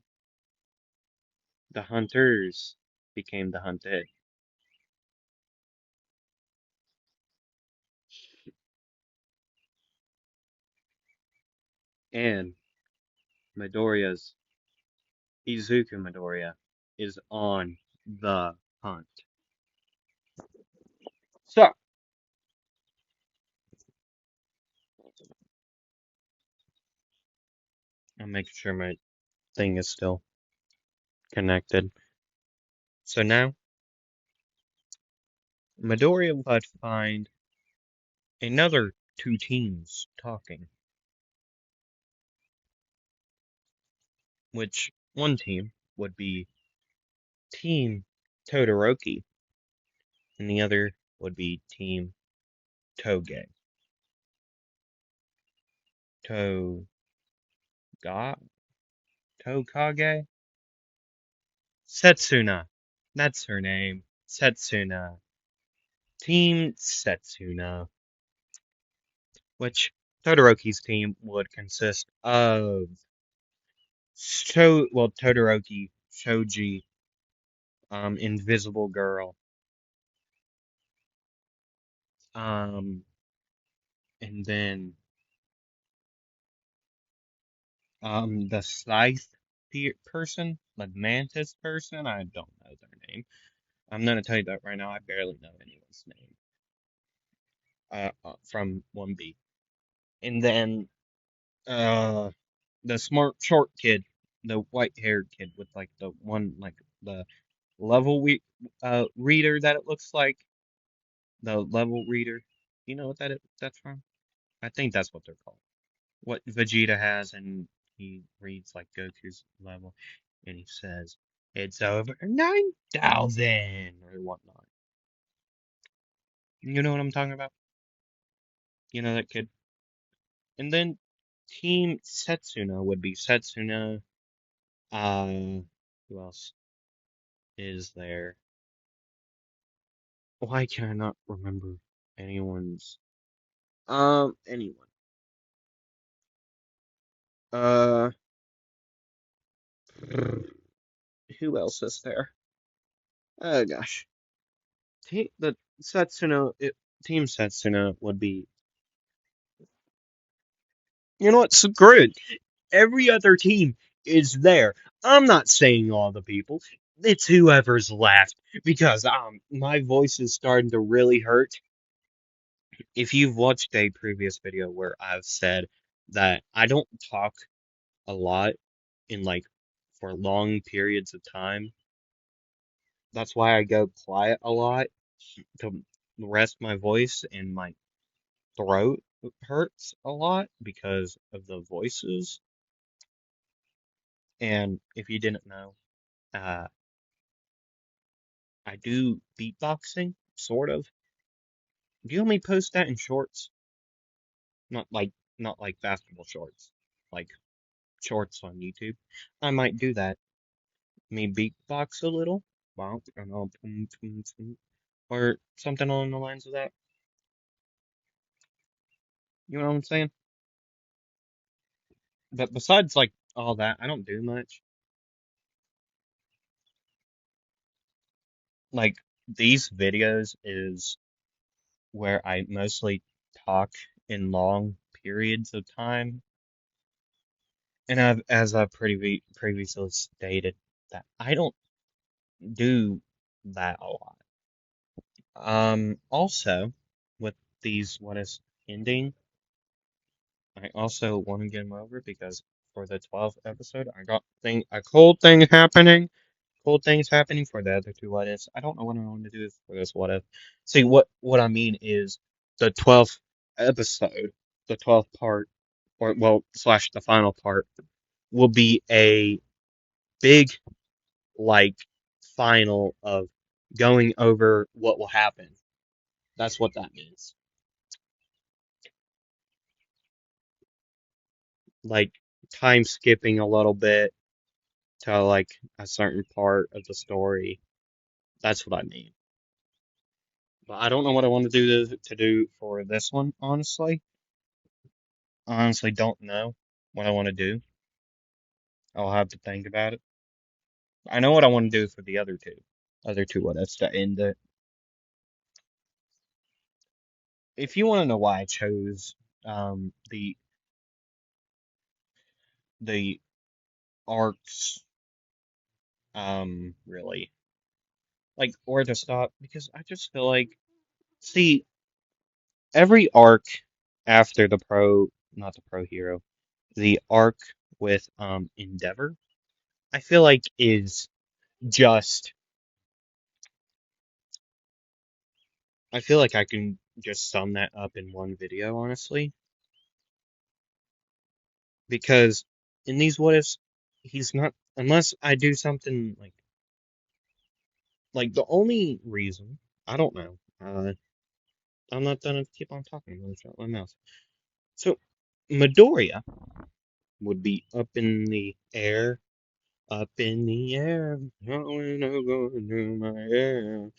the hunters became the hunted, and Midoriya's Izuku Midoriya is on the hunt. So, I'm making sure my thing is still connected. So now, Midoriya would find another two teams talking, which one team would be Team Todoroki, and the other would be Team Toge. To Ga Tokage? Setsuna. That's her name. Setsuna. Team Setsuna. Which Todoroki's team would consist of Todoroki, Shoji, Invisible Girl, um, and then The scythe person, the mantis person, I don't know their name. I'm gonna tell you that right now. I barely know anyone's name. From 1B, and then uh, the smart short kid, the white-haired kid with like the one like the level reader that it looks like the level reader. You know what that's from? I think that's what they're called. What Vegeta has, and he reads like Goku's level, and he says it's over 9,000 or whatnot. You know what I'm talking about? You know that kid. And then Team Setsuna would be Setsuna. Who else is there? Why can I not remember anyone's? Anyone. Uh, who else is there? Oh gosh. The Setsuna, Team Setsuna would be. You know what? Screw it. Every other team is there. I'm not saying all the people. It's whoever's left because my voice is starting to really hurt. If you've watched a previous video where I've said that I don't talk a lot in like for long periods of time, that's why I go quiet a lot to rest my voice, and my throat hurts a lot because of the voices. And if you didn't know, uh, I do beatboxing, sort of. Do you want me to post that in shorts? Not like not like basketball shorts, like shorts on YouTube. I might do that. Me beatbox a little, or something along the lines of that. You know what I'm saying? But besides like all that, I don't do much. Like these videos is where I mostly talk in long periods of time. And as I've previously stated, that I don't do that a lot. Also, with these what is ending, I also want to get them over because for the 12th episode, I got a cool thing happening. Cool things happening for the other two what ifs. I don't know what I want to do for this what if. See, what I mean is the 12th episode, the 12th part, or well, slash the final part, will be a big like final of going over what will happen. That's what that means. Like time skipping a little bit to like a certain part of the story. That's what I mean. But I don't know what I want to do for this one, honestly. I honestly don't know what I want to do. I'll have to think about it. I know what I want to do for the other two. Other two what ifs to end it. If you want to know why I chose the arcs really like or to stop because I just feel like see every arc after the pro not the pro hero the arc with Endeavor I feel like is just I feel like I can just sum that up in one video honestly because in these what ifs he's not unless I do something like the only reason I don't know I'm not gonna keep on talking I'm gonna shut my mouth so Midoriya would be up in the air, up in the air. I wanna go into my air.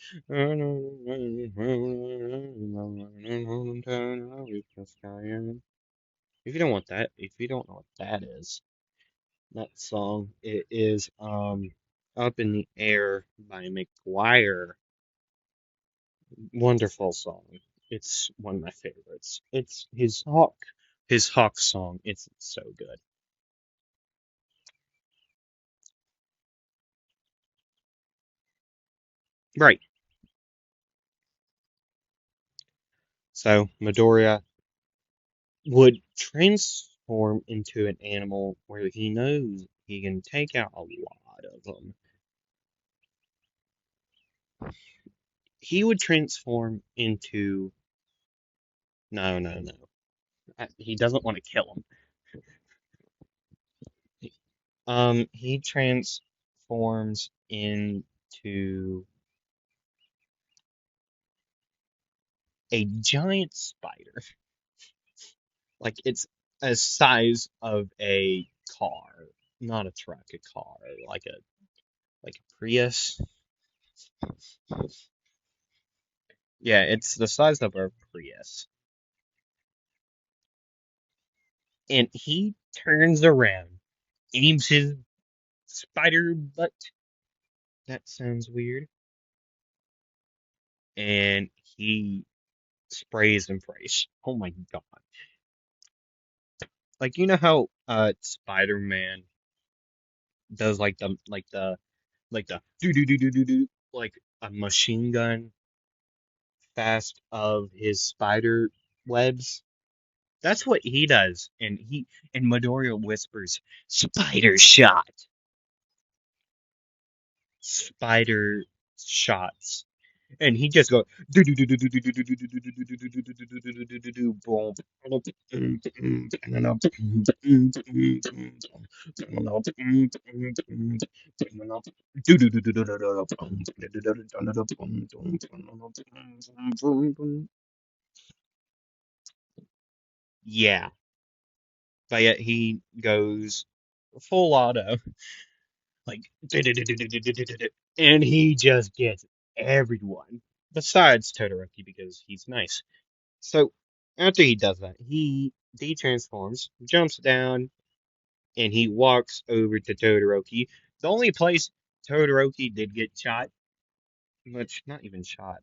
If you don't want that, if you don't know what that is, that song it is Up in the Air by McGuire. Wonderful song. It's one of my favorites. It's his Hawk song. It's so good. Right. So Midoriya would transform into an animal where he knows he can take out a lot of them. He would transform into no, no, no. He doesn't want to kill him. He transforms into a giant spider. Like it's a size of a car, not a truck, a car, like a Prius. Yeah, it's the size of a Prius. And he turns around, aims his spider butt. That sounds weird. And he sprays and prays. Oh my god. Like you know how Spider-Man does like the do do do do do do like a machine gun fast of his spider webs. That's what he does, and Midoriya whispers, "Spider shot, spider shots," and he just goes do do do do do do do do do do do do do do do do do do boom. Yeah, but yet he goes full auto, like, and he just gets everyone besides Todoroki because he's nice. So after he does that, he transforms, jumps down, and he walks over to Todoroki. The only place Todoroki did get shot, which not even shot,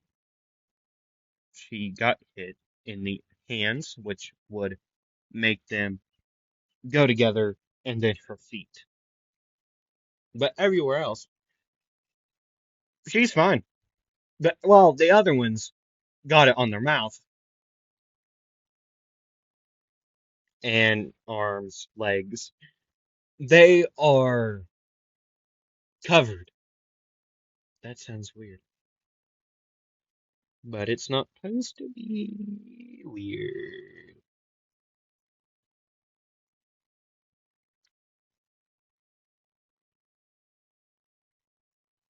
she got hit in the hands, which would make them go together, and then her feet. But everywhere else, she's fine. Well, the other ones got it on their mouth and arms, legs. They are covered. That sounds weird, but it's not supposed to be weird.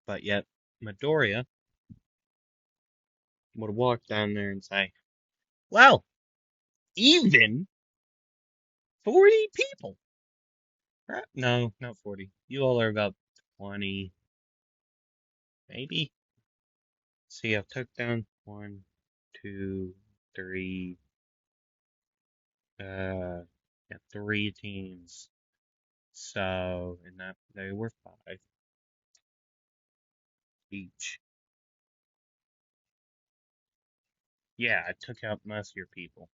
But yet, Midoriya would walk down there and say, "Well, even 40 people." Right? No, not 40. You all are about 20, maybe. See, I've took down one, two, three, yeah, three teams. So, and that they were five each. Yeah, I took out most of your people.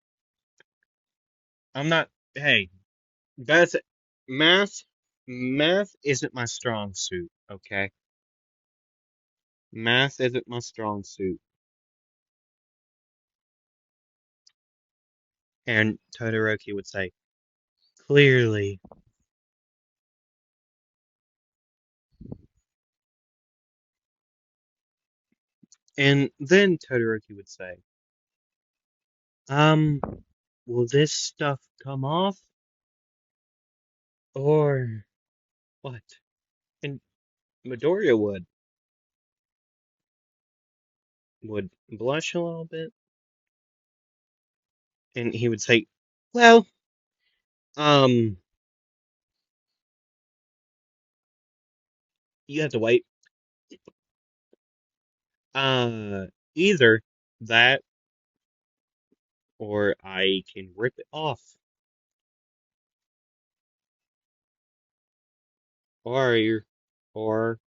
I'm not. Hey, that's math. Math isn't my strong suit. Okay, math isn't my strong suit. And Todoroki would say, clearly. And then Todoroki would say, um, will this stuff come off or what? And Midoriya would blush a little bit, and he would say, well, um, you have to wait. Uh, either that or I can rip it off. Or, or,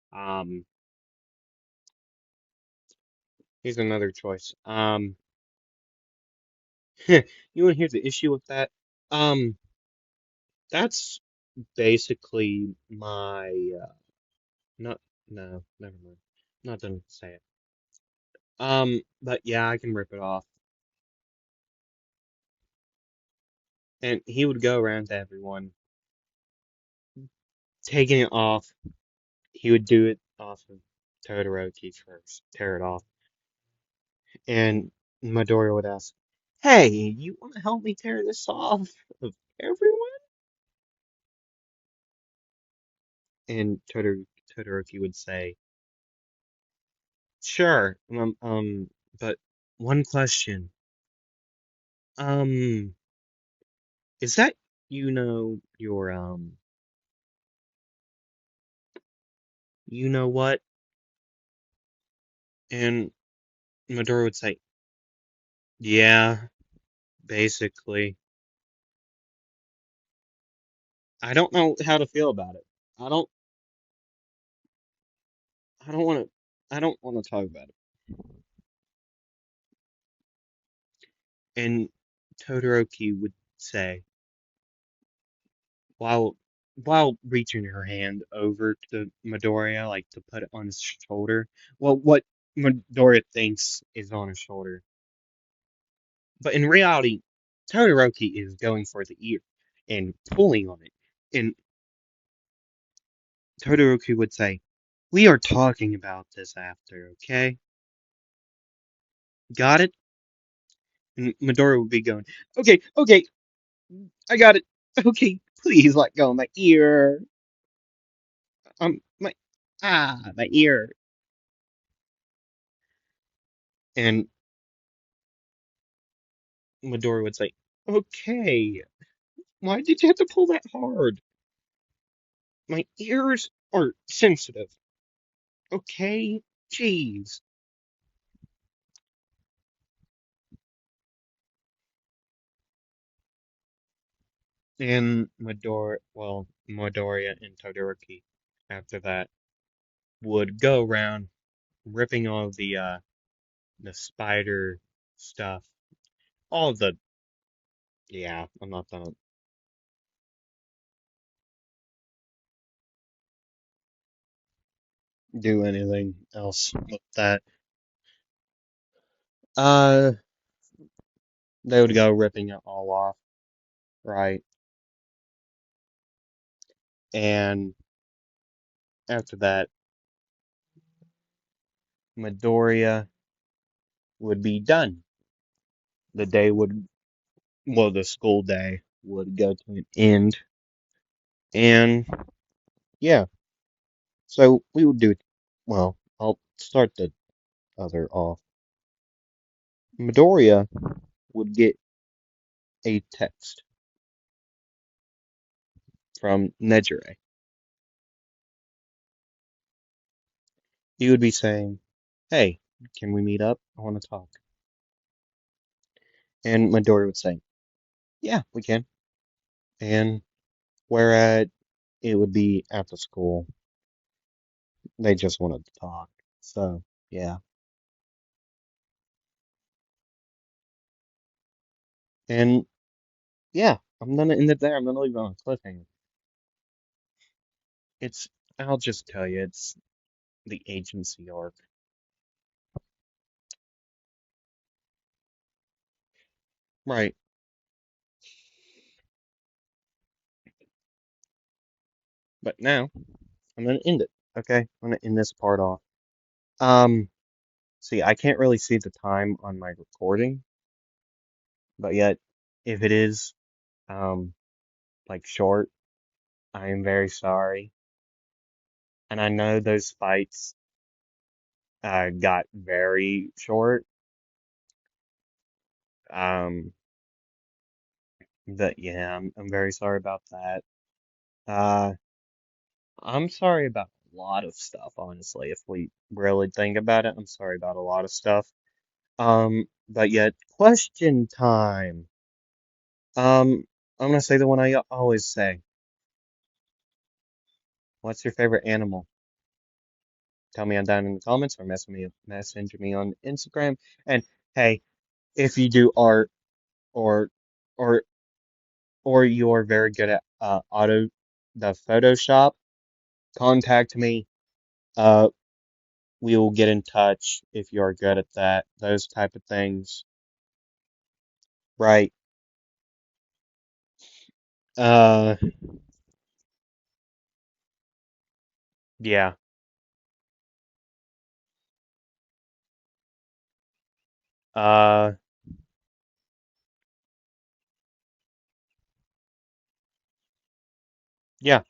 here's another choice. You want to hear the issue with that? Um, that's basically my, not, no, never mind. Not done say it. But yeah, I can rip it off. And he would go around to everyone, taking it off. He would do it off of Todoroki first, tear it off. And Midoriya would ask, "Hey, you want to help me tear this off of everyone?" And Todoroki would say, "Sure, but one question. Um, is that your you know what?" And Midoriya would say, "Yeah, basically. I don't know how to feel about it. I don't I don't want to I don't want to talk about it." And Todoroki would say, while reaching her hand over to Midoriya, like to put it on his shoulder. Well, what Midoriya thinks is on his shoulder, but in reality, Todoroki is going for the ear and pulling on it. And Todoroki would say, "We are talking about this after, okay? Got it?" And Midoriya would be going, "Okay, okay, I got it. Okay, please let go of my ear. My my ear." And Midoriya would say, "Okay, why did you have to pull that hard? My ears are sensitive. Okay, jeez." And Midoriya and Todoroki, after that, would go around ripping all the spider stuff, all the yeah. I'm not gonna do anything else with that. Uh, they would go ripping it all off, right? And after that, Midoriya would be done. The day would, well, the school day would go to an end. And yeah, so we would do, well, I'll start the other off. Midoriya would get a text from Nejire. He would be saying, "Hey, can we meet up? I want to talk." And Midoriya would say, "Yeah, we can." And where at, it would be at the school. They just wanted to talk. So, yeah. And yeah, I'm gonna end it there. I'm gonna leave it on a cliffhanger. It's, I'll just tell you, it's the agency arc. Right. But now I'm gonna end it. Okay? I'm gonna end this part off. Um, see, I can't really see the time on my recording, but yet if it is um like short, I am very sorry. And I know those fights got very short. Um, but yeah, I'm very sorry about that. Uh, I'm sorry about a lot of stuff, honestly. If we really think about it, I'm sorry about a lot of stuff. But yet, question time. I'm gonna say the one I always say. What's your favorite animal? Tell me on down in the comments or message me on Instagram. And hey, if you do art or or or you're very good at the Photoshop, contact me. Uh, We will get in touch if you are good at that, those type of things. Right. Uh, yeah. Uh, yeah.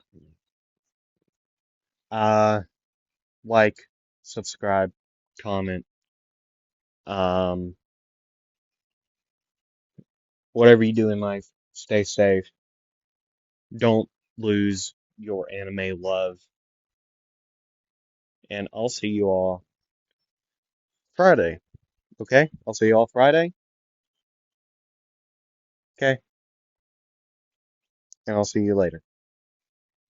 Uh, like, subscribe, comment, um, whatever you do in life, stay safe. Don't lose your anime love. And I'll see you all Friday. Okay? I'll see you all Friday. Okay? And I'll see you later.